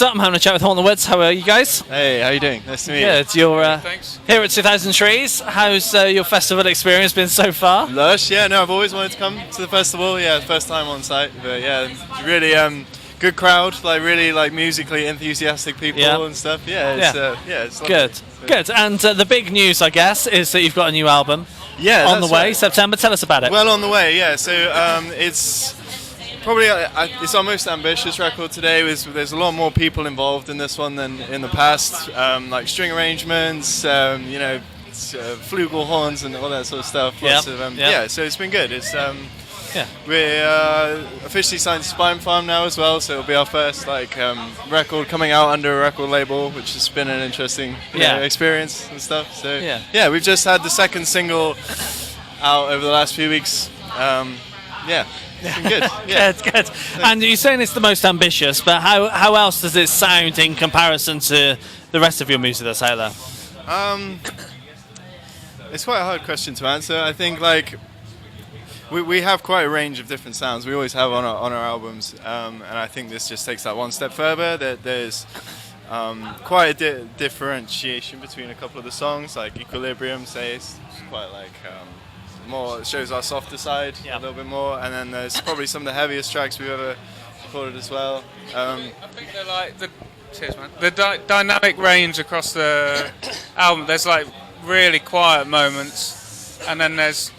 So I'm having a chat with Haunt the Woods. How are you guys? Hey, how you doing? Nice to meet you. Good. You're Thanks. here at 2000 Trees. How's your festival experience been so far? Lush, yeah, no, I've always wanted to come to the festival. Yeah, first time on site, but yeah, really good crowd, like really like musically enthusiastic people and stuff. Yeah, it's lovely. Good. And the big news, I guess, is that you've got a new album Yeah, on the that's way, right. September. Tell us about it. Well, on the way, yeah. So it's probably it's our most ambitious record today. There's a lot more people involved in this one than in the past, like string arrangements, flugelhorns and all that sort of stuff. Lots of yeah. So it's been good. It's we're officially signed to Spine Farm now as well, so it'll be our first record coming out under a record label, which has been an interesting experience and stuff. So we've just had the second single out over the last few weeks. It's been good. Yeah. Good. And you're saying it's the most ambitious, but how else does it sound in comparison to the rest of your music that's out there? It's quite a hard question to answer. I think we have quite a range of different sounds. We always have on our albums, and I think this just takes that one step further. There's quite a differentiation between a couple of the songs, like Equilibrium, say, it's quite more, it shows our softer side a little bit more, and then there's probably some of the heaviest tracks we've ever recorded as well. I think they're like the dynamic range across the album. There's like really quiet moments, and then there's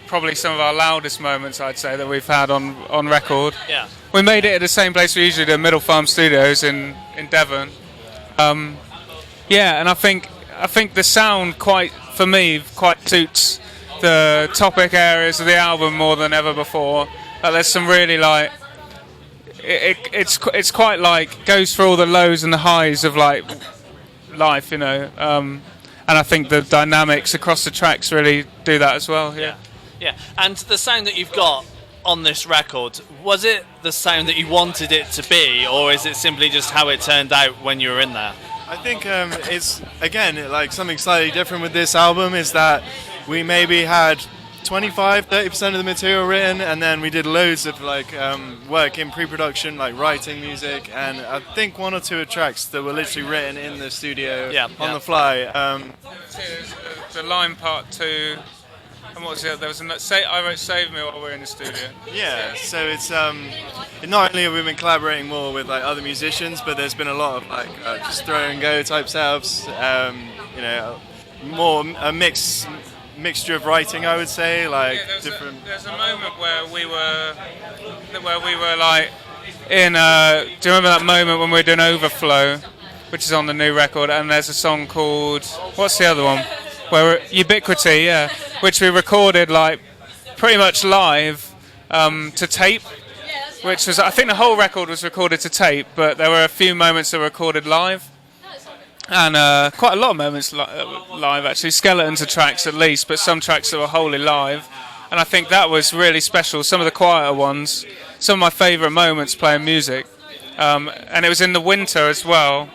probably some of our loudest moments, I'd say, that we've had on record. Yeah. We made it at the same place we usually do, Middle Farm Studios in Devon. And I think the sound quite suits the topic areas of the album more than ever before. There's some really it's quite goes through all the lows and the highs of life, and I think the dynamics across the tracks really do that as well. Yeah. And the sound that you've got on this record, was it the sound that you wanted it to be, or is it simply just how it turned out when you were in there? I think it's again something slightly different with this album is that we maybe had 25-30% of the material written, and then we did loads of work in pre-production, like writing music, and I think one or two tracks that were literally written in the studio on the fly. The line part 2. And what was it? There was I wrote "Save Me" while we were in the studio. Yeah, so it's not only have we been collaborating more with other musicians, but there's been a lot of just throw and go type setups. More a mixture of writing, I would say. Different. There's a moment where we were in. Do you remember that moment when we were doing "Overflow," which is on the new record? And there's a song called what's the other one? Ubiquity, which we recorded pretty much live to tape, which was, I think the whole record was recorded to tape, but there were a few moments that were recorded live, and quite a lot of moments live actually, skeletons of tracks at least, but some tracks that were wholly live, and I think that was really special. Some of the quieter ones, some of my favourite moments playing music, and it was in the winter as well.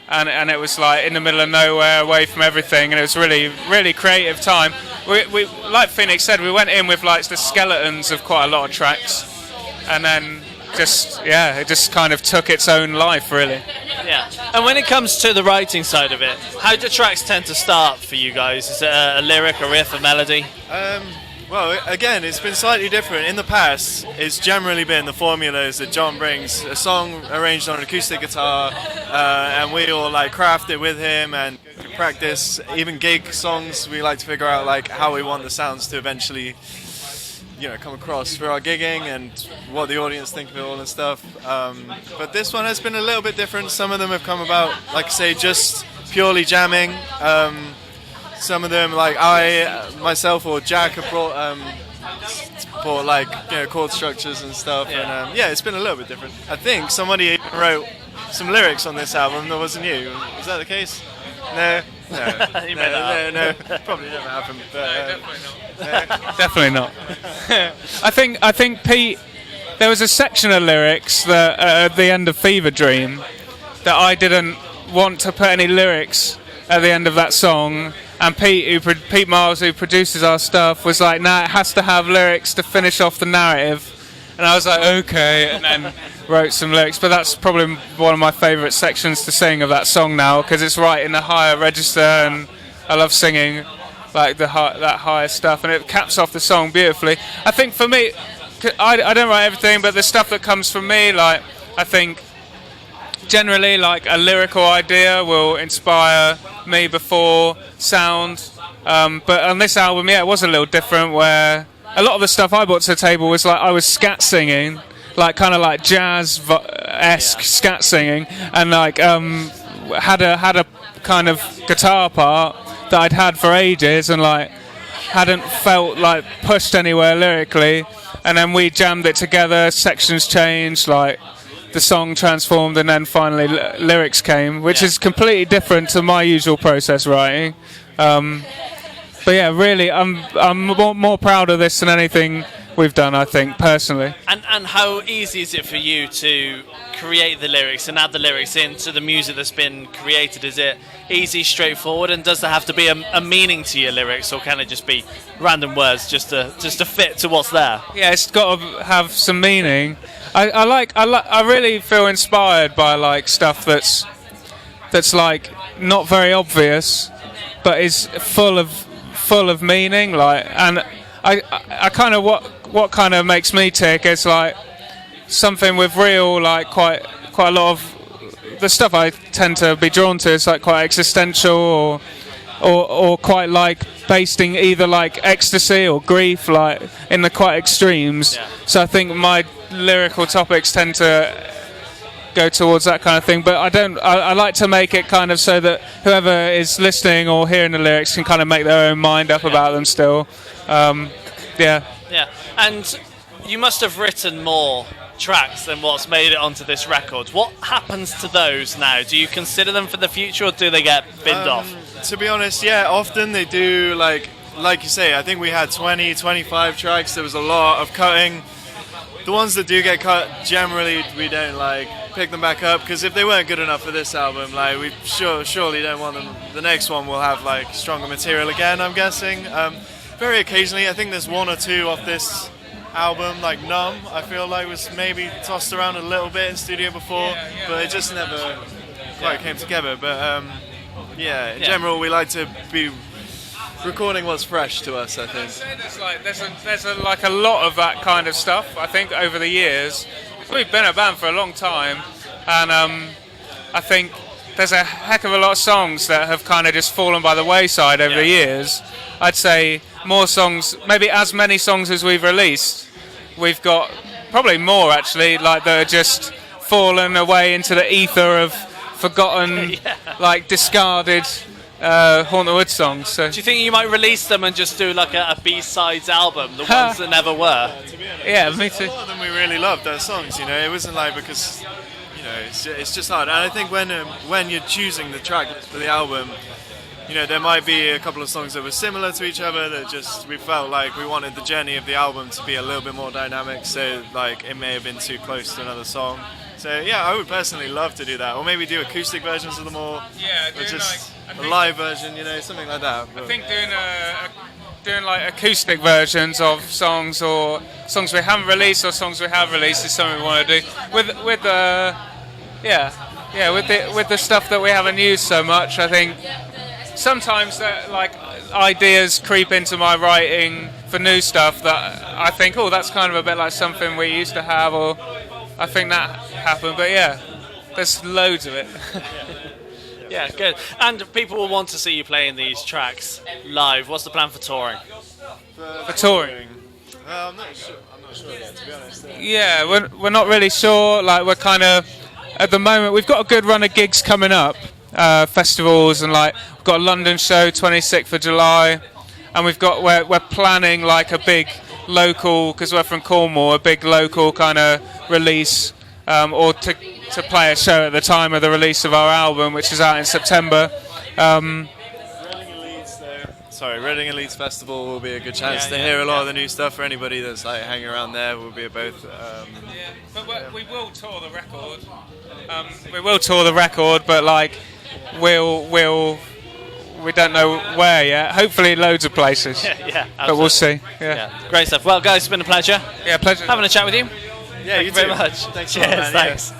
And it was in the middle of nowhere, away from everything, and it was really, really creative time. We like Phoenix said, we went in with the skeletons of quite a lot of tracks, and then it just kind of took its own life, really. Yeah. And when it comes to the writing side of it, how do tracks tend to start for you guys? Is it a lyric, a riff, a melody? Well, again, it's been slightly different. In the past, it's generally been the formulas that John brings, a song arranged on an acoustic guitar, and we all craft it with him and practice. Even gig songs, we like to figure out how we want the sounds to eventually, come across for our gigging and what the audience think of it all and stuff. But this one has been a little bit different. Some of them have come about, just purely jamming. Some of them, I, myself, or Jack have brought chord structures and stuff. Yeah. And it's been a little bit different. I think somebody even wrote some lyrics on this album that wasn't you. Is that the case? No. No, probably never happened. But, Definitely not. I think Pete, there was a section of lyrics that at the end of Fever Dream that I didn't want to put any lyrics at the end of that song. And Pete Miles, who produces our stuff, was like, "Nah, it has to have lyrics to finish off the narrative." And I was like, "Okay." And then wrote some lyrics, but that's probably one of my favourite sections to sing of that song now, because it's right in the higher register, and I love singing like that higher stuff, and it caps off the song beautifully. I think for me, I don't write everything, but the stuff that comes from me, like I think generally like a lyrical idea will inspire me before sound, but on this album, yeah, it was a little different, where a lot of the stuff I brought to the table was like I was scat singing, like kind of like jazz-esque scat singing, and like had a kind of guitar part that I'd had for ages, and like hadn't felt like pushed anywhere lyrically, and then we jammed it together, sections changed, like the song transformed, and then finally lyrics came, which is completely different to my usual process writing. But yeah, really, I'm more proud of this than anything we've done, I think, personally. And how easy is it for you to create the lyrics and add the lyrics into the music that's been created? Is it easy, straightforward, and does there have to be a meaning to your lyrics, or can it just be random words just to fit to what's there? Yeah, it's got to have some meaning. I really feel inspired by like stuff that's like not very obvious, but is full of meaning. Like, and I kind of what kind of makes me tick is like something with real, like quite a lot of the stuff I tend to be drawn to is like quite existential or quite like based in either like ecstasy or grief, like in the quite extremes. Yeah. So I think my lyrical topics tend to go towards that kind of thing, but I like to make it kind of so that whoever is listening or hearing the lyrics can kind of make their own mind up about them still. Yeah, and you must have written more tracks than what's made it onto this record. What happens to those now? Do you consider them for the future, or do they get binned off? To be honest, yeah, often they do, like you say, I think we had 20, 25 tracks, there was a lot of cutting. The ones that do get cut, generally we don't like pick them back up, because if they weren't good enough for this album, like we surely don't want them. The next one will have like stronger material again, I'm guessing. Very occasionally, I think there's one or two off this album, like Numb, I feel like was maybe tossed around a little bit in studio before, but it just never quite came together. But in general, we like to be recording what's fresh to us, I think. There's a lot of that kind of stuff, I think, over the years. We've been a band for a long time, and I think there's a heck of a lot of songs that have kind of just fallen by the wayside over the years. I'd say more songs, maybe as many songs as we've released. We've got probably more, actually, like that are just fallen away into the ether of forgotten, like discarded Haunt the Woods songs. So. Do you think you might release them and just do like a B-sides album, the ones that never were? Yeah, me too. A lot of them we really loved, those songs, you know. It wasn't like because, you know, it's just hard. And I think when you're choosing the track for the album, you know, there might be a couple of songs that were similar to each other that just, we felt like we wanted the journey of the album to be a little bit more dynamic, so like it may have been too close to another song. So yeah, I would personally love to do that, or maybe do acoustic versions of them all. Yeah, or just a live version, you know, something like that. I think doing like acoustic versions of songs, or songs we haven't released or songs we have released, is something we want to do with the stuff that we haven't used so much. I think sometimes that like ideas creep into my writing for new stuff that I think, oh, that's kind of a bit like something we used to have, or I think that happened. But yeah, there's loads of it. Yeah, good. And people will want to see you playing these tracks live. What's the plan for touring? For touring? I'm not sure yet, to be honest. Yeah, we're not really sure. Like, we're kind of, at the moment, we've got a good run of gigs coming up, festivals, and like we've got a London show 26th of July, and we're planning like a big local, because we're from Cornwall, a big local kind of release, or to play a show at the time of the release of our album, which is out in September. Reading and Leeds Festival will be a good chance to hear a lot of the new stuff for anybody that's like hanging around there. We'll be at both. But we will tour the record. We will tour the record, but like we don't know where yet. Hopefully, loads of places. Yeah, but we'll see. Yeah. Great stuff. Well, guys, it's been a pleasure. Yeah, pleasure. Having a chat with you. Yeah, Thank you very too. much. Thanks a lot, Cheers. man. Yeah. Thanks.